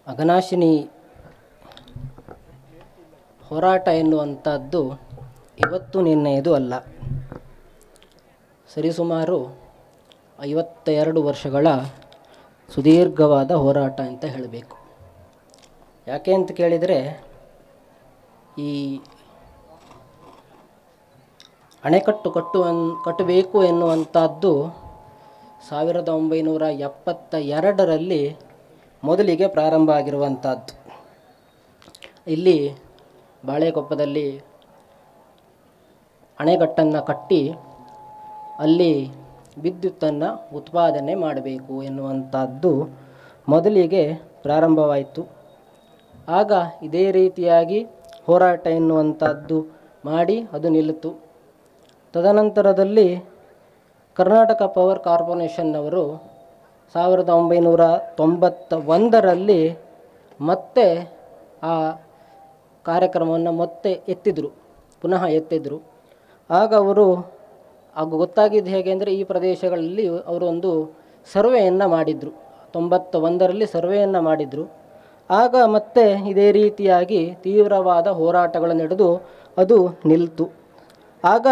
ಅಘನಾಶಿನಿ ಹೋರಾಟ ಎನ್ನುವಂಥದ್ದು ಇವತ್ತು ನಿನ್ನೆಯದು ಅಲ್ಲ. ಸರಿಸುಮಾರು 52 ವರ್ಷಗಳ ಸುದೀರ್ಘವಾದ ಹೋರಾಟ ಅಂತ ಹೇಳಬೇಕು. ಯಾಕೆ ಅಂತ ಕೇಳಿದರೆ, ಈ ಅಣೆಕಟ್ಟು ಕಟ್ಟಬೇಕು ಎನ್ನುವಂಥದ್ದು 1972ರಲ್ಲಿ ಮೊದಲಿಗೆ ಪ್ರಾರಂಭ ಆಗಿರುವಂಥದ್ದು. ಇಲ್ಲಿ ಬಾಳೆಕೊಪ್ಪದಲ್ಲಿ ಅಣೆಕಟ್ಟನ್ನು ಕಟ್ಟಿ ಅಲ್ಲಿ ವಿದ್ಯುತ್ತನ್ನು ಉತ್ಪಾದನೆ ಮಾಡಬೇಕು ಎನ್ನುವಂಥದ್ದು ಮೊದಲಿಗೆ ಪ್ರಾರಂಭವಾಯಿತು. ಆಗ ಇದೇ ರೀತಿಯಾಗಿ ಹೋರಾಟ ಎನ್ನುವಂಥದ್ದು ಮಾಡಿ ಅದು ನಿಲ್ಲಿತು. ತದನಂತರದಲ್ಲಿ ಕರ್ನಾಟಕ ಪವರ್ ಕಾರ್ಪೊರೇಷನ್ನವರು 1991ರಲ್ಲಿ ಮತ್ತೆ ಆ ಕಾರ್ಯಕ್ರಮವನ್ನು ಪುನಃ ಎತ್ತಿದ್ರು. ಆಗ ಗೊತ್ತಾಗಿದ್ದು ಹೇಗೆ ಅಂದರೆ, ಈ ಪ್ರದೇಶಗಳಲ್ಲಿ ಅವರೊಂದು ಸರ್ವೆಯನ್ನು ಮಾಡಿದರು. 91ರಲ್ಲಿ ಸರ್ವೆಯನ್ನು ಮಾಡಿದರು. ಆಗ ಮತ್ತೆ ಇದೇ ರೀತಿಯಾಗಿ ತೀವ್ರವಾದ ಹೋರಾಟಗಳು ನಡೆದು ಅದು ನಿಲ್ತು. ಆಗ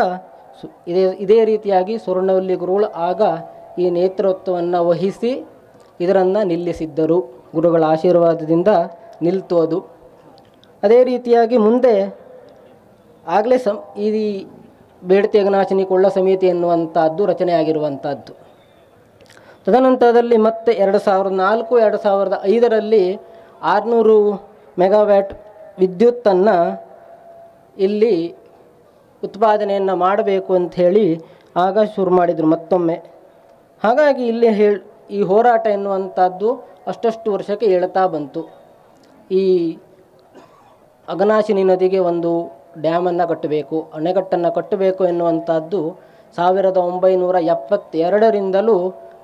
ಇದೇ ರೀತಿಯಾಗಿ ಸ್ವರ್ಣವಲ್ಲಿ ಗುರುಗಳು ಆಗ ಈ ನೇತೃತ್ವವನ್ನು ವಹಿಸಿ ಇದನ್ನು ನಿಲ್ಲಿಸಿದ್ದರು. ಗುರುಗಳ ಆಶೀರ್ವಾದದಿಂದ ನಿಲ್ತು ಅದು. ಅದೇ ರೀತಿಯಾಗಿ ಮುಂದೆ ಆಗಲೇ ಈ ಬೇಡತಿ ಅಘನಾಶಿನಿ ಕೊಳ್ಳ ಸಮಿತಿ ಎನ್ನುವಂಥದ್ದು ರಚನೆಯಾಗಿರುವಂಥದ್ದು. ತದನಂತರದಲ್ಲಿ ಮತ್ತೆ 2004-2005ರಲ್ಲಿ 600 ಮೆಗಾವ್ಯಾಟ್ ವಿದ್ಯುತ್ತನ್ನು ಇಲ್ಲಿ ಉತ್ಪಾದನೆಯನ್ನು ಮಾಡಬೇಕು ಅಂಥೇಳಿ ಆಗ ಶುರು ಮಾಡಿದರು ಮತ್ತೊಮ್ಮೆ. ಹಾಗಾಗಿ ಇಲ್ಲಿ ಈ ಹೋರಾಟ ಎನ್ನುವಂಥದ್ದು ಅಷ್ಟಷ್ಟು ವರ್ಷಕ್ಕೆ ಏಳ್ತಾ ಬಂತು. ಈ ಅಘನಾಶಿನಿ ನದಿಗೆ ಒಂದು ಡ್ಯಾಮನ್ನು ಕಟ್ಟಬೇಕು, ಅಣೆಕಟ್ಟನ್ನು ಕಟ್ಟಬೇಕು ಎನ್ನುವಂಥದ್ದು 1972ರಿಂದಲೂ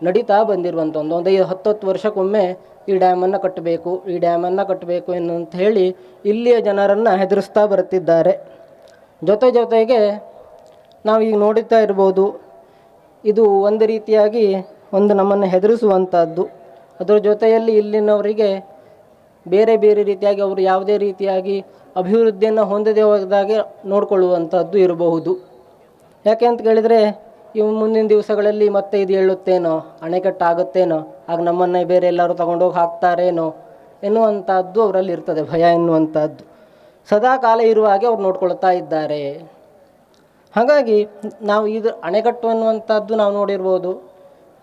ನಡೀತಾ ಬಂದಿರುವಂಥ ಒಂದು 10 ವರ್ಷಕ್ಕೊಮ್ಮೆ ಈ ಡ್ಯಾಮನ್ನು ಕಟ್ಟಬೇಕು ಎನ್ನುವಂತ ಹೇಳಿ ಇಲ್ಲಿಯ ಜನರನ್ನು ಹೆದರಿಸ್ತಾ ಬರುತ್ತಿದ್ದಾರೆ. ಜೊತೆಗೆ ನಾವು ಈಗ ನೋಡುತ್ತಾ ಇರ್ಬೋದು, ಇದು ಒಂದು ರೀತಿಯಾಗಿ ನಮ್ಮನ್ನು ಹೆದರಿಸುವಂಥದ್ದು. ಅದರ ಜೊತೆಯಲ್ಲಿ ಇಲ್ಲಿನವರಿಗೆ ಬೇರೆ ರೀತಿಯಾಗಿ ಅವರು ಯಾವುದೇ ರೀತಿಯಾಗಿ ಅಭಿವೃದ್ಧಿಯನ್ನು ಹೊಂದದೇ ಹೋದಾಗೆ ನೋಡಿಕೊಳ್ಳುವಂಥದ್ದು ಇರಬಹುದು. ಯಾಕೆ ಅಂತ ಕೇಳಿದರೆ, ಇವು ಮುಂದಿನ ದಿವಸಗಳಲ್ಲಿ ಮತ್ತೆ ಇದು ಹೇಳುತ್ತೇನೋ, ಅಣೆಕಟ್ಟು ಆಗುತ್ತೇನೋ, ಆಗ ನಮ್ಮನ್ನು ಬೇರೆ ಎಲ್ಲರೂ ತಗೊಂಡೋಗಿ ಹಾಕ್ತಾರೇನೋ ಎನ್ನುವಂಥದ್ದು ಅವರಲ್ಲಿ ಇರ್ತದೆ, ಭಯ ಎನ್ನುವಂಥದ್ದು. ಸದಾ ಕಾಲ ಇರುವ ಹಾಗೆ ಅವ್ರು ನೋಡ್ಕೊಳ್ತಾ ಇದ್ದಾರೆ. ಹಾಗಾಗಿ ನಾವು ಇದು ಅಣೆಕಟ್ಟು ಅನ್ನುವಂಥದ್ದು ನಾವು ನೋಡಿರ್ಬೋದು.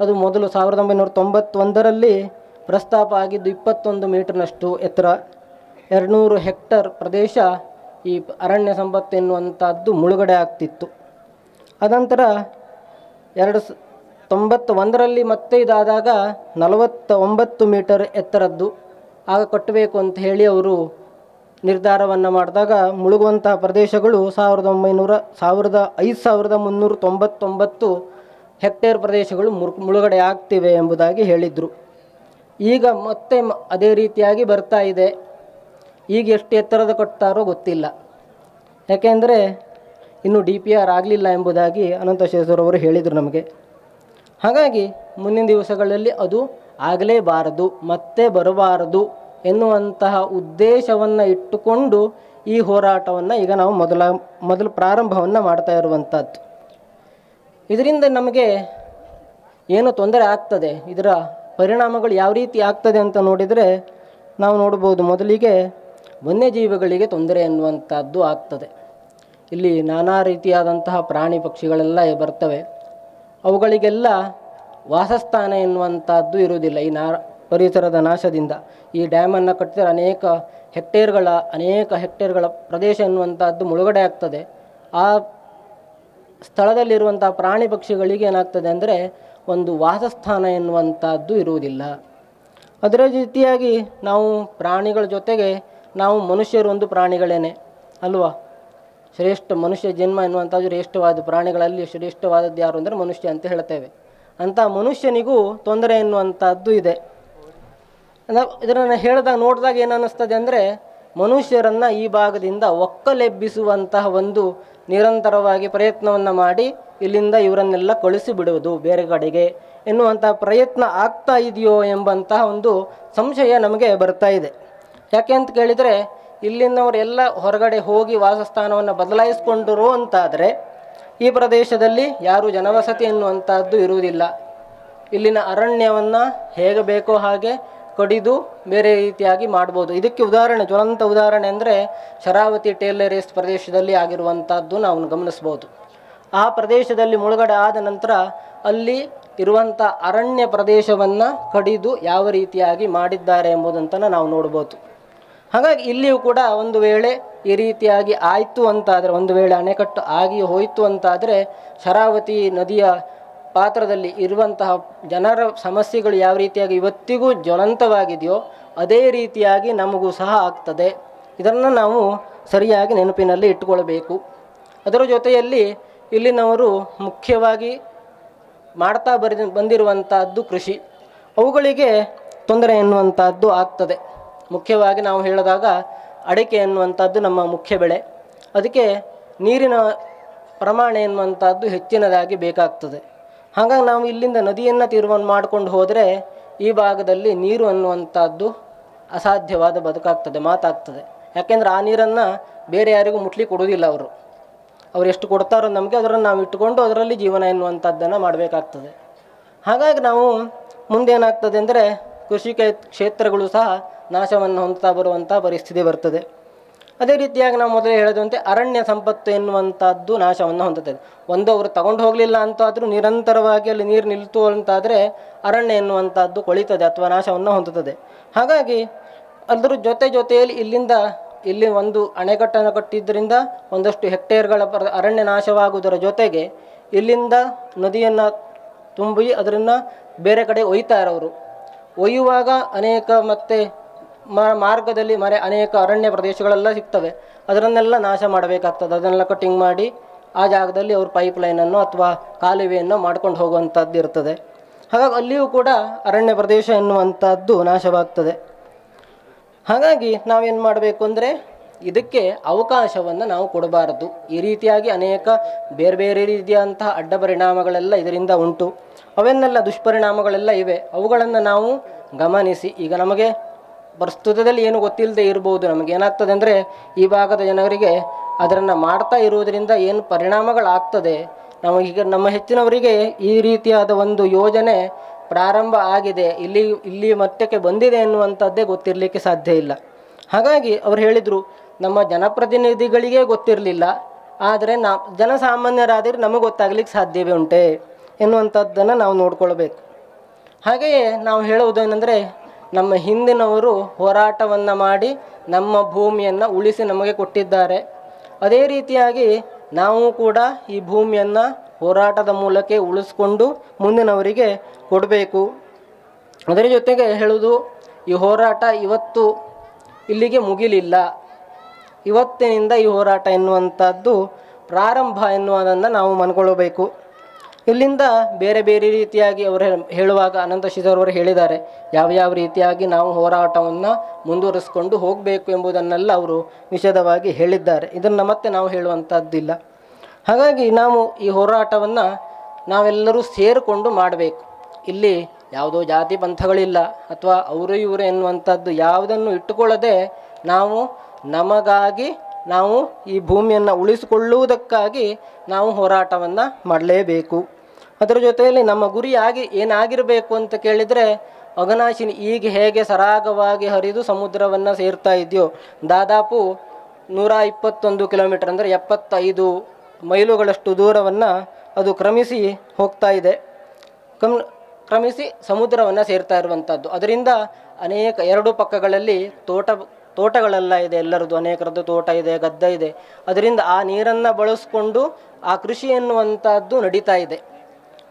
ಅದು ಮೊದಲು 1991ರಲ್ಲಿ ಪ್ರಸ್ತಾಪ ಆಗಿದ್ದು 21 ಮೀಟರ್ನಷ್ಟು ಎತ್ತರ, 200 ಹೆಕ್ಟರ್ ಪ್ರದೇಶ ಈ ಅರಣ್ಯ ಸಂಪತ್ತು ಎನ್ನುವಂಥದ್ದು ಮುಳುಗಡೆ ಆಗ್ತಿತ್ತು. ಅನಂತರ 1991ರಲ್ಲಿ ಮತ್ತೆ ಇದಾದಾಗ 49 ಮೀಟರ್ ಎತ್ತರದ್ದು ಆಗ ಕಟ್ಟಬೇಕು ಅಂತ ಹೇಳಿ ಅವರು ನಿರ್ಧಾರವನ್ನು ಮಾಡಿದಾಗ ಮುಳುಗುವಂತಹ ಪ್ರದೇಶಗಳು 5399 ಹೆಕ್ಟೇರ್ ಪ್ರದೇಶಗಳು ಮುಳುಗಡೆ ಆಗ್ತಿವೆ ಎಂಬುದಾಗಿ ಹೇಳಿದರು. ಈಗ ಮತ್ತೆ ಅದೇ ರೀತಿಯಾಗಿ ಬರ್ತಾ ಇದೆ. ಈಗ ಎಷ್ಟು ಎತ್ತರದ ಕಟ್ತಾರೋ ಗೊತ್ತಿಲ್ಲ. ಯಾಕೆಂದರೆ ಇನ್ನು DPR ಆಗಲಿಲ್ಲ ಎಂಬುದಾಗಿ ಅನಂತಶೇಷರವರು ಹೇಳಿದರು ನಮಗೆ. ಹಾಗಾಗಿ ಮುಂದಿನ ದಿವಸಗಳಲ್ಲಿ ಅದು ಆಗಲೇಬಾರದು, ಮತ್ತೆ ಬರಬಾರದು ಎನ್ನುವಂತಹ ಉದ್ದೇಶವನ್ನು ಇಟ್ಟುಕೊಂಡು ಈ ಹೋರಾಟವನ್ನು ಈಗ ನಾವು ಮೊದಲು ಪ್ರಾರಂಭವನ್ನು ಮಾಡ್ತಾ ಇರುವಂಥದ್ದು. ಇದರಿಂದ ನಮಗೆ ಏನು ತೊಂದರೆ ಆಗ್ತದೆ, ಇದರ ಪರಿಣಾಮಗಳು ಯಾವ ರೀತಿ ಆಗ್ತದೆ ಅಂತ ನೋಡಿದರೆ ನಾವು ನೋಡ್ಬೋದು. ಮೊದಲಿಗೆ ವನ್ಯಜೀವಿಗಳಿಗೆ ತೊಂದರೆ ಎನ್ನುವಂಥದ್ದು ಆಗ್ತದೆ. ಇಲ್ಲಿ ನಾನಾ ರೀತಿಯಾದಂತಹ ಪ್ರಾಣಿ ಪಕ್ಷಿಗಳೆಲ್ಲ ಬರ್ತವೆ. ಅವುಗಳಿಗೆಲ್ಲ ವಾಸಸ್ಥಾನ ಎನ್ನುವಂಥದ್ದು ಇರುವುದಿಲ್ಲ. ಈ ಪರಿಸರದ ನಾಶದಿಂದ ಈ ಡ್ಯಾಮನ್ನು ಕಟ್ಟಿದರೆ ಅನೇಕ ಹೆಕ್ಟೇರ್ಗಳ ಪ್ರದೇಶ ಎನ್ನುವಂಥದ್ದು ಮುಳುಗಡೆ ಆಗ್ತದೆ. ಆ ಸ್ಥಳದಲ್ಲಿರುವಂಥ ಪ್ರಾಣಿ ಪಕ್ಷಿಗಳಿಗೆ ಏನಾಗ್ತದೆ ಅಂದರೆ ಒಂದು ವಾಸಸ್ಥಾನ ಎನ್ನುವಂಥದ್ದು ಇರುವುದಿಲ್ಲ. ಅದರ ರೀತಿಯಾಗಿ ನಾವು ಪ್ರಾಣಿಗಳ ಜೊತೆಗೆ ನಾವು ಮನುಷ್ಯರು ಒಂದು ಪ್ರಾಣಿಗಳೇನೆ ಅಲ್ವಾ. ಮನುಷ್ಯ ಜನ್ಮ ಎನ್ನುವಂಥದ್ದು ಶ್ರೇಷ್ಠವಾದ ಪ್ರಾಣಿಗಳಲ್ಲಿ ಶ್ರೇಷ್ಠವಾದದ್ದು ಯಾರು ಅಂದರೆ ಮನುಷ್ಯ ಅಂತ ಹೇಳ್ತೇವೆ. ಅಂಥ ಮನುಷ್ಯನಿಗೂ ತೊಂದರೆ ಎನ್ನುವಂಥದ್ದು ಇದೆ. ಇದನ್ನು ನೋಡಿದಾಗ ಏನನ್ನಿಸ್ತದೆ ಅಂದರೆ, ಮನುಷ್ಯರನ್ನು ಈ ಭಾಗದಿಂದ ಒಕ್ಕಲೆಬ್ಬಿಸುವಂತಹ ಒಂದು ನಿರಂತರವಾಗಿ ಪ್ರಯತ್ನವನ್ನು ಮಾಡಿ ಇಲ್ಲಿಂದ ಇವರನ್ನೆಲ್ಲ ಕಳಿಸಿ ಬಿಡುವುದು ಬೇರೆ ಕಡೆಗೆ ಎನ್ನುವಂಥ ಪ್ರಯತ್ನ ಆಗ್ತಾ ಇದೆಯೋ ಎಂಬಂತಹ ಒಂದು ಸಂಶಯ ನಮಗೆ ಬರ್ತಾ ಇದೆ. ಯಾಕೆ ಅಂತ ಕೇಳಿದರೆ, ಇಲ್ಲಿನವರೆಲ್ಲ ಹೊರಗಡೆ ಹೋಗಿ ವಾಸಸ್ಥಾನವನ್ನು ಬದಲಾಯಿಸಿಕೊಂಡರು ಅಂತಾದರೆ ಈ ಪ್ರದೇಶದಲ್ಲಿ ಯಾರೂ ಜನವಸತಿ ಎನ್ನುವಂಥದ್ದು ಇರುವುದಿಲ್ಲ. ಇಲ್ಲಿನ ಅರಣ್ಯವನ್ನು ಹೇಗೆ ಬೇಕೋ ಹಾಗೆ ಕಡಿದು ಬೇರೆ ರೀತಿಯಾಗಿ ಮಾಡ್ಬೋದು. ಇದಕ್ಕೆ ಉದಾಹರಣೆ, ಜ್ವಲಂತ ಉದಾಹರಣೆ ಅಂದರೆ ಶರಾವತಿ ಟೇಲರೇಸ್ ಪ್ರದೇಶದಲ್ಲಿ ಆಗಿರುವಂಥದ್ದು ನಾವು ಗಮನಿಸ್ಬೋದು. ಆ ಪ್ರದೇಶದಲ್ಲಿ ಮುಳುಗಡೆ ಆದ ನಂತರ ಅಲ್ಲಿ ಇರುವಂಥ ಅರಣ್ಯ ಪ್ರದೇಶವನ್ನು ಕಡಿದು ಯಾವ ರೀತಿಯಾಗಿ ಮಾಡಿದ್ದಾರೆ ಎಂಬುದಂತನ ನಾವು ನೋಡ್ಬೋದು. ಹಾಗಾಗಿ ಇಲ್ಲಿಯೂ ಕೂಡ ಒಂದು ವೇಳೆ ಈ ರೀತಿಯಾಗಿ ಆಯಿತು ಅಂತಾದರೆ, ಒಂದು ವೇಳೆ ಅಣೆಕಟ್ಟು ಆಗಿ ಹೋಯಿತು ಅಂತಾದರೆ, ಶರಾವತಿ ನದಿಯ ಪಾತ್ರದಲ್ಲಿ ಇರುವಂತಹ ಜನರ ಸಮಸ್ಯೆಗಳು ಯಾವ ರೀತಿಯಾಗಿ ಇವತ್ತಿಗೂ ಜ್ವಲಂತವಾಗಿದೆಯೋ ಅದೇ ರೀತಿಯಾಗಿ ನಮಗೂ ಸಹ ಆಗ್ತದೆ. ಇದನ್ನು ನಾವು ಸರಿಯಾಗಿ ನೆನಪಿನಲ್ಲಿ ಇಟ್ಟುಕೊಳ್ಬೇಕು. ಅದರ ಜೊತೆಯಲ್ಲಿ ಇಲ್ಲಿನವರು ಮುಖ್ಯವಾಗಿ ಮಾಡ್ತಾ ಬಂದಿರುವಂಥದ್ದು ಕೃಷಿ. ಅವುಗಳಿಗೆ ತೊಂದರೆ ಎನ್ನುವಂಥದ್ದು ಆಗ್ತದೆ. ಮುಖ್ಯವಾಗಿ ನಾವು ಹೇಳಿದಾಗ ಅಡಿಕೆ ಎನ್ನುವಂಥದ್ದು ನಮ್ಮ ಮುಖ್ಯ ಬೆಳೆ. ಅದಕ್ಕೆ ನೀರಿನ ಪ್ರಮಾಣ ಎನ್ನುವಂಥದ್ದು ಹೆಚ್ಚಿನದಾಗಿ ಬೇಕಾಗ್ತದೆ. ಹಾಗಾಗಿ ನಾವು ಇಲ್ಲಿಂದ ನದಿಯನ್ನು ತೀರ್ಮಾನ ಮಾಡಿಕೊಂಡು ಹೋದರೆ ಈ ಭಾಗದಲ್ಲಿ ನೀರು ಅನ್ನುವಂಥದ್ದು ಅಸಾಧ್ಯವಾದ ಮಾತಾಗ್ತದೆ. ಯಾಕೆಂದರೆ ಆ ನೀರನ್ನು ಬೇರೆ ಯಾರಿಗೂ ಮುಟ್ಲಿಕ್ಕೆ ಕೊಡೋದಿಲ್ಲ. ಅವರು ಎಷ್ಟು ಕೊಡ್ತಾರೋ ನಮಗೆ ಅದನ್ನು ನಾವು ಇಟ್ಟುಕೊಂಡು ಅದರಲ್ಲಿ ಜೀವನ ಎನ್ನುವಂಥದ್ದನ್ನು ಮಾಡಬೇಕಾಗ್ತದೆ. ಹಾಗಾಗಿ ನಾವು ಮುಂದೇನಾಗ್ತದೆ ಅಂದರೆ ಕೃಷಿ ಕ್ಷೇತ್ರಗಳು ಸಹ ನಾಶವನ್ನು ಹೊಂದುತ್ತಾ ಬರುವಂಥ ಪರಿಸ್ಥಿತಿ ಬರ್ತದೆ. ಅದೇ ರೀತಿಯಾಗಿ ನಾವು ಮೊದಲೇ ಹೇಳಿದಂತೆ ಅರಣ್ಯ ಸಂಪತ್ತು ಎನ್ನುವಂಥದ್ದು ನಾಶವನ್ನು ಹೊಂದುತ್ತದೆ. ಅವರು ತಗೊಂಡು ಹೋಗಲಿಲ್ಲ ಅಂತಾದರೂ ನಿರಂತರವಾಗಿ ಅಲ್ಲಿ ನೀರು ನಿಲ್ತು ಅಂತಾದರೆ ಅರಣ್ಯ ಎನ್ನುವಂಥದ್ದು ಕೊಳಿತದೆ ಅಥವಾ ನಾಶವನ್ನು ಹೊಂದುತ್ತದೆ. ಹಾಗಾಗಿ ಅದರ ಜೊತೆಯಲ್ಲಿ ಇಲ್ಲಿ ಒಂದು ಅಣೆಕಟ್ಟನ್ನು ಕಟ್ಟಿದ್ದರಿಂದ ಒಂದಷ್ಟು ಹೆಕ್ಟೇರ್ಗಳ ಅರಣ್ಯ ನಾಶವಾಗುವುದರ ಜೊತೆಗೆ ಇಲ್ಲಿಂದ ನದಿಯನ್ನು ತುಂಬಿ ಅದನ್ನು ಬೇರೆ ಕಡೆ ಒಯ್ತಾರವರು. ಒಯ್ಯುವಾಗ ಅನೇಕ ಮತ್ತೆ ಮಾರ್ಗದಲ್ಲಿ ಅನೇಕ ಅರಣ್ಯ ಪ್ರದೇಶಗಳೆಲ್ಲ ಸಿಗ್ತವೆ. ಅದರನ್ನೆಲ್ಲ ನಾಶ ಮಾಡಬೇಕಾಗ್ತದೆ. ಅದನ್ನೆಲ್ಲ ಕಟ್ಟಿಂಗ್ ಮಾಡಿ ಆ ಜಾಗದಲ್ಲಿ ಅವರು ಪೈಪ್ ಲೈನನ್ನು ಅಥವಾ ಕಾಲುವೆಯನ್ನು ಮಾಡ್ಕೊಂಡು ಹೋಗುವಂಥದ್ದು ಇರ್ತದೆ. ಹಾಗಾಗಿ ಅಲ್ಲಿಯೂ ಕೂಡ ಅರಣ್ಯ ಪ್ರದೇಶ ಎನ್ನುವಂಥದ್ದು ನಾಶವಾಗ್ತದೆ. ಹಾಗಾಗಿ ನಾವೇನು ಮಾಡಬೇಕು ಅಂದರೆ ಇದಕ್ಕೆ ಅವಕಾಶವನ್ನು ನಾವು ಕೊಡಬಾರದು. ಈ ರೀತಿಯಾಗಿ ಅನೇಕ ಬೇರೆ ಬೇರೆ ರೀತಿಯಾದಂತಹ ಅಡ್ಡ ಪರಿಣಾಮಗಳೆಲ್ಲ ಇದರಿಂದ ಉಂಟು. ಅವನ್ನೆಲ್ಲ ದುಷ್ಪರಿಣಾಮಗಳೆಲ್ಲ ಇವೆ. ಅವುಗಳನ್ನು ನಾವು ಗಮನಿಸಿ, ಈಗ ನಮಗೆ ಪ್ರಸ್ತುತದಲ್ಲಿ ಏನು ಗೊತ್ತಿಲ್ಲದೆ ಇರ್ಬೋದು. ನಮಗೆ ಏನಾಗ್ತದೆ ಅಂದರೆ ಈ ಭಾಗದ ಜನರಿಗೆ ಅದನ್ನು ಮಾಡ್ತಾ ಇರುವುದರಿಂದ ಏನು ಪರಿಣಾಮಗಳಾಗ್ತದೆ, ನಮಗೀಗ ನಮ್ಮ ಹೆಚ್ಚಿನವರಿಗೆ ಈ ರೀತಿಯಾದ ಒಂದು ಯೋಜನೆ ಪ್ರಾರಂಭ ಆಗಿದೆ, ಇಲ್ಲಿ ಮಟ್ಟಕ್ಕೆ ಬಂದಿದೆ ಎನ್ನುವಂಥದ್ದೇ ಗೊತ್ತಿರಲಿಕ್ಕೆ ಸಾಧ್ಯ ಇಲ್ಲ. ಹಾಗಾಗಿ ಅವ್ರು ಹೇಳಿದರು, ನಮ್ಮ ಜನಪ್ರತಿನಿಧಿಗಳಿಗೆ ಗೊತ್ತಿರಲಿಲ್ಲ, ಆದರೆ ಜನಸಾಮಾನ್ಯರಾದರೆ ನಮಗೆ ಗೊತ್ತಾಗ್ಲಿಕ್ಕೆ ಸಾಧ್ಯವೇ ಉಂಟೆ ಎನ್ನುವಂಥದ್ದನ್ನು ನಾವು ನೋಡ್ಕೊಳ್ಬೇಕು. ಹಾಗೆಯೇ ನಾವು ಹೇಳುವುದೇನೆಂದರೆ, ನಮ್ಮ ಹಿಂದಿನವರು ಹೋರಾಟವನ್ನು ಮಾಡಿ ನಮ್ಮ ಭೂಮಿಯನ್ನು ಉಳಿಸಿ ನಮಗೆ ಕೊಟ್ಟಿದ್ದಾರೆ. ಅದೇ ರೀತಿಯಾಗಿ ನಾವು ಕೂಡ ಈ ಭೂಮಿಯನ್ನು ಹೋರಾಟದ ಮೂಲಕ ಉಳಿಸ್ಕೊಂಡು ಮುಂದಿನವರಿಗೆ ಕೊಡಬೇಕು. ಅದರ ಜೊತೆಗೆ ಹೇಳುವುದು, ಈ ಹೋರಾಟ ಇವತ್ತು ಇಲ್ಲಿಗೆ ಮುಗಿಲಿಲ್ಲ. ಇವತ್ತಿನಿಂದ ಈ ಹೋರಾಟ ಎನ್ನುವಂಥದ್ದು ಪ್ರಾರಂಭ ಎನ್ನುವುದನ್ನು ನಾವು ಮನ್ಕೊಳ್ಬೇಕು. ಇಲ್ಲಿಂದ ಬೇರೆ ಬೇರೆ ರೀತಿಯಾಗಿ ಅವರು ಹೇಳುವಾಗ ಅನಂತ ಶಿವರವರು ಹೇಳಿದ್ದಾರೆ, ಯಾವ ರೀತಿಯಾಗಿ ನಾವು ಹೋರಾಟವನ್ನು ಮುಂದುವರಿಸ್ಕೊಂಡು ಹೋಗಬೇಕು ಎಂಬುದನ್ನೆಲ್ಲ ಅವರು ವಿಶದವಾಗಿ ಹೇಳಿದ್ದಾರೆ. ಇದನ್ನು ಮತ್ತೆ ನಾವು ಹೇಳುವಂಥದ್ದಿಲ್ಲ. ಹಾಗಾಗಿ ನಾವು ಈ ಹೋರಾಟವನ್ನು ನಾವೆಲ್ಲರೂ ಸೇರಿಕೊಂಡು ಮಾಡಬೇಕು. ಇಲ್ಲಿ ಯಾವುದೋ ಜಾತಿ ಪಂಥಗಳಿಲ್ಲ ಅಥವಾ ಅವರು ಇವರು ಎನ್ನುವಂಥದ್ದು ಯಾವುದನ್ನು ಇಟ್ಟುಕೊಳ್ಳದೆ ನಮಗಾಗಿ ನಾವು ಈ ಭೂಮಿಯನ್ನು ಉಳಿಸಿಕೊಳ್ಳುವುದಕ್ಕಾಗಿ ನಾವು ಹೋರಾಟವನ್ನು ಮಾಡಲೇಬೇಕು. ಅದರ ಜೊತೆಯಲ್ಲಿ ನಮ್ಮ ಗುರಿಯಾಗಿ ಏನಾಗಿರಬೇಕು ಅಂತ ಕೇಳಿದರೆ, ಅಘನಾಶಿನಿ ಈಗ ಹೇಗೆ ಸರಾಗವಾಗಿ ಹರಿದು ಸಮುದ್ರವನ್ನು ಸೇರ್ತಾ ಇದೆಯೋ, ದಾದಾಪು 121 ಕಿಲೋಮೀಟರ್ ಅಂದರೆ 75 ಮೈಲುಗಳಷ್ಟು ದೂರವನ್ನು ಅದು ಕ್ರಮಿಸಿ ಹೋಗ್ತಾ ಇದೆ. ಕ್ರಮಿಸಿ ಸಮುದ್ರವನ್ನು ಸೇರ್ತಾ ಇರುವಂಥದ್ದು. ಅದರಿಂದ ಅನೇಕ ಎರಡು ಪಕ್ಕಗಳಲ್ಲಿ ತೋಟಗಳೆಲ್ಲ ಇದೆ. ಎಲ್ಲರದ್ದು ಅನೇಕರದ್ದು ತೋಟ ಇದೆ, ಗದ್ದೆ ಇದೆ. ಅದರಿಂದ ಆ ನೀರನ್ನು ಬಳಸ್ಕೊಂಡು ಆ ಕೃಷಿ ಎನ್ನುವಂಥದ್ದು ನಡೀತಾ ಇದೆ.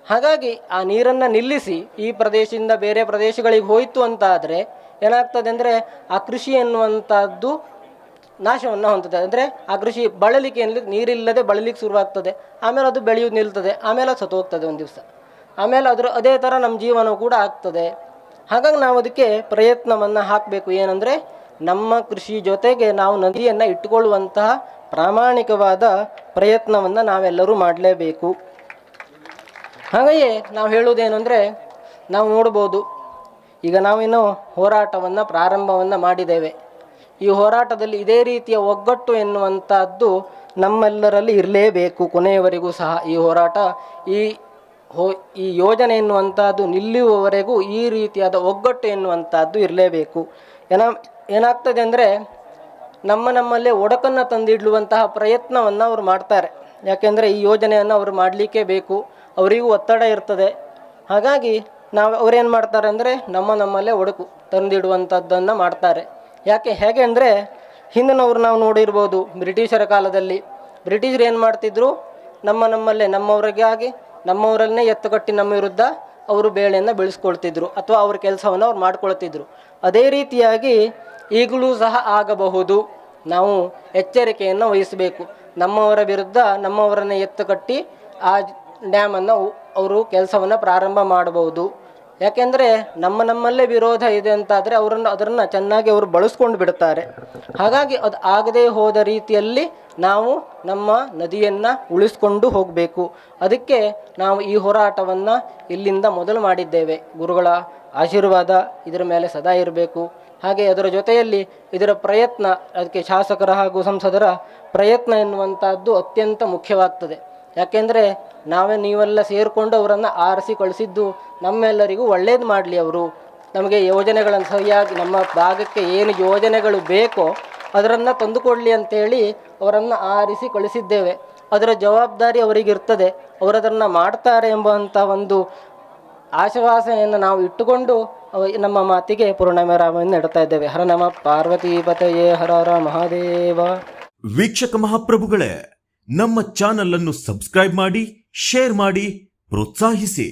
ಹಾಗಾಗಿ ಆ ನೀರನ್ನು ನಿಲ್ಲಿಸಿ ಈ ಪ್ರದೇಶದಿಂದ ಬೇರೆ ಪ್ರದೇಶಗಳಿಗೆ ಹೋಯಿತು ಅಂತ ಆದರೆ ಏನಾಗ್ತದೆ ಅಂದರೆ ಆ ಕೃಷಿ ಎನ್ನುವಂಥದ್ದು ನಾಶವನ್ನು ಹೊಂದುತ್ತದೆ. ಅಂದರೆ ಆ ಕೃಷಿ ಬಳಲಿಕ್ಕೆ ನೀರಿಲ್ಲದೆ ಬಳಲಿಕ್ಕೆ ಶುರುವಾಗ್ತದೆ. ಆಮೇಲೆ ಅದು ಬೆಳೆಯೋದು ನಿಲ್ತದೆ. ಆಮೇಲೆ ಅದು ಸತ್ತೋಗ್ತದೆ ಒಂದು ದಿವಸ. ಆಮೇಲೆ ಅದೇ ಥರ ನಮ್ಮ ಜೀವನವೂ ಕೂಡ ಆಗ್ತದೆ. ಹಾಗಾಗಿ ನಾವು ಅದಕ್ಕೆ ಪ್ರಯತ್ನವನ್ನು ಹಾಕಬೇಕು. ಏನಂದರೆ ನಮ್ಮ ಕೃಷಿ ಜೊತೆಗೆ ನಾವು ನದಿಯನ್ನು ಇಟ್ಟುಕೊಳ್ಳುವಂತಹ ಪ್ರಾಮಾಣಿಕವಾದ ಪ್ರಯತ್ನವನ್ನು ನಾವೆಲ್ಲರೂ ಮಾಡಲೇಬೇಕು. ಹಾಗೆಯೇ ನಾವು ಹೇಳುವುದೇನೆಂದರೆ, ನಾವು ನೋಡ್ಬೋದು. ಈಗ ನಾವಿನ್ನು ಹೋರಾಟವನ್ನು ಪ್ರಾರಂಭವನ್ನು ಮಾಡಿದ್ದೇವೆ. ಈ ಹೋರಾಟದಲ್ಲಿ ಇದೇ ರೀತಿಯ ಒಗ್ಗಟ್ಟು ಎನ್ನುವಂಥದ್ದು ನಮ್ಮೆಲ್ಲರಲ್ಲಿ ಇರಲೇಬೇಕು. ಕೊನೆಯವರೆಗೂ ಸಹ ಈ ಹೋರಾಟ, ಈ ಯೋಜನೆ ಎನ್ನುವಂಥದ್ದು ನಿಲ್ಲುವವರೆಗೂ ಈ ರೀತಿಯಾದ ಒಗ್ಗಟ್ಟು ಎನ್ನುವಂಥದ್ದು ಇರಲೇಬೇಕು. ಏನಾಗ್ತದೆ ಅಂದರೆ ನಮ್ಮಲ್ಲೇ ಒಡಕನ್ನು ತಂದಿಡುವಂತಹ ಪ್ರಯತ್ನವನ್ನು ಅವರು ಮಾಡ್ತಾರೆ. ಯಾಕೆಂದರೆ ಈ ಯೋಜನೆಯನ್ನು ಅವರು ಮಾಡಲಿಕ್ಕೇ ಬೇಕು, ಅವರಿಗೂ ಒತ್ತಡ ಇರ್ತದೆ. ಹಾಗಾಗಿ ಅವರೇನು ಮಾಡ್ತಾರೆ ಅಂದರೆ ನಮ್ಮಲ್ಲೇ ಒಡಕು ತಂದಿಡುವಂಥದ್ದನ್ನು ಮಾಡ್ತಾರೆ. ಹೇಗೆ ಅಂದರೆ ಹಿಂದಿನವ್ರು ನಾವು ನೋಡಿರ್ಬೋದು. ಬ್ರಿಟಿಷರ ಕಾಲದಲ್ಲಿ ಬ್ರಿಟಿಷರು ಏನು ಮಾಡ್ತಿದ್ರು, ನಮ್ಮಲ್ಲೇ ನಮ್ಮವರಿಗಾಗಿ ನಮ್ಮವರನ್ನೇ ಎತ್ತುಕಟ್ಟಿ ನಮ್ಮ ವಿರುದ್ಧ ಅವರು ಬೇಳೆಯನ್ನು ಬೆಳೆಸ್ಕೊಳ್ತಿದ್ರು, ಅಥವಾ ಅವ್ರ ಕೆಲಸವನ್ನು ಅವ್ರು ಮಾಡ್ಕೊಳ್ತಿದ್ರು. ಅದೇ ರೀತಿಯಾಗಿ ಈಗಲೂ ಸಹ ಆಗಬಹುದು. ನಾವು ಎಚ್ಚರಿಕೆಯನ್ನು ವಹಿಸಬೇಕು. ನಮ್ಮವರ ವಿರುದ್ಧ ನಮ್ಮವರನ್ನೇ ಎತ್ತುಕಟ್ಟಿ ಆ ಡ್ಯಾಮನ್ನು ಅವರು ಕೆಲಸವನ್ನು ಪ್ರಾರಂಭ ಮಾಡಬಹುದು. ಯಾಕೆಂದರೆ ನಮ್ಮಲ್ಲೇ ವಿರೋಧ ಇದೆ ಅಂತಾದರೆ ಅದನ್ನು ಚೆನ್ನಾಗಿ ಅವರು ಬಳಸ್ಕೊಂಡು ಬಿಡ್ತಾರೆ. ಹಾಗಾಗಿ ಅದು ಆಗದೇ ಹೋದ ರೀತಿಯಲ್ಲಿ ನಾವು ನಮ್ಮ ನದಿಯನ್ನು ಉಳಿಸ್ಕೊಂಡು ಹೋಗಬೇಕು. ಅದಕ್ಕೆ ನಾವು ಈ ಹೋರಾಟವನ್ನು ಇಲ್ಲಿಂದ ಮೊದಲು ಮಾಡಿದ್ದೇವೆ. ಗುರುಗಳ ಆಶೀರ್ವಾದ ಇದರ ಮೇಲೆ ಸದಾ ಇರಬೇಕು. ಹಾಗೆ ಅದರ ಜೊತೆಯಲ್ಲಿ ಇದರ ಪ್ರಯತ್ನ, ಅದಕ್ಕೆ ಶಾಸಕರ ಹಾಗೂ ಸಂಸದರ ಪ್ರಯತ್ನ ಎನ್ನುವಂಥದ್ದು ಅತ್ಯಂತ ಮುಖ್ಯವಾಗ್ತದೆ. ಯಾಕೆಂದರೆ ನೀವೆಲ್ಲ ಸೇರಿಕೊಂಡು ಅವರನ್ನು ಆರಿಸಿ ಕಳಿಸಿದ್ದು ನಮ್ಮೆಲ್ಲರಿಗೂ ಒಳ್ಳೇದು ಮಾಡಲಿ. ಅವರು ನಮಗೆ ಯೋಜನೆಗಳನ್ನು ಸರಿಯಾಗಿ ನಮ್ಮ ಭಾಗಕ್ಕೆ ಏನು ಯೋಜನೆಗಳು ಬೇಕೋ ಅದನ್ನು ತಂದುಕೊಡಲಿ ಅಂತೇಳಿ ಅವರನ್ನು ಆರಿಸಿ ಕಳಿಸಿದ್ದೇವೆ. ಅದರ ಜವಾಬ್ದಾರಿ ಅವರಿಗಿರ್ತದೆ, ಅವರದನ್ನು ಮಾಡ್ತಾರೆ ಎಂಬಂಥ ಒಂದು ಆಶ್ವಾಸನೆಯನ್ನು ನಾವು ಇಟ್ಟುಕೊಂಡು ನಮ್ಮ ಮಾತಿಗೆ ಪೂರ್ಣವಿರಾಮವನ್ನು ನೀಡ್ತಾ ಇದ್ದೇವೆ. ಹರ ನಮ ಪಾರ್ವತೀಪತಯೇ ಹರ ಹರ ಮಹಾದೇವ. ವೀಕ್ಷಕ ಮಹಾಪ್ರಭುಗಳೇ, ನಮ್ಮ ಚಾನಲ್ ಅನ್ನು ಸಬ್ಸ್ಕ್ರೈಬ್ ಮಾಡಿ, ಶೇರ್ ಮಾಡಿ, ಪ್ರೋತ್ಸಾಹಿಸಿ.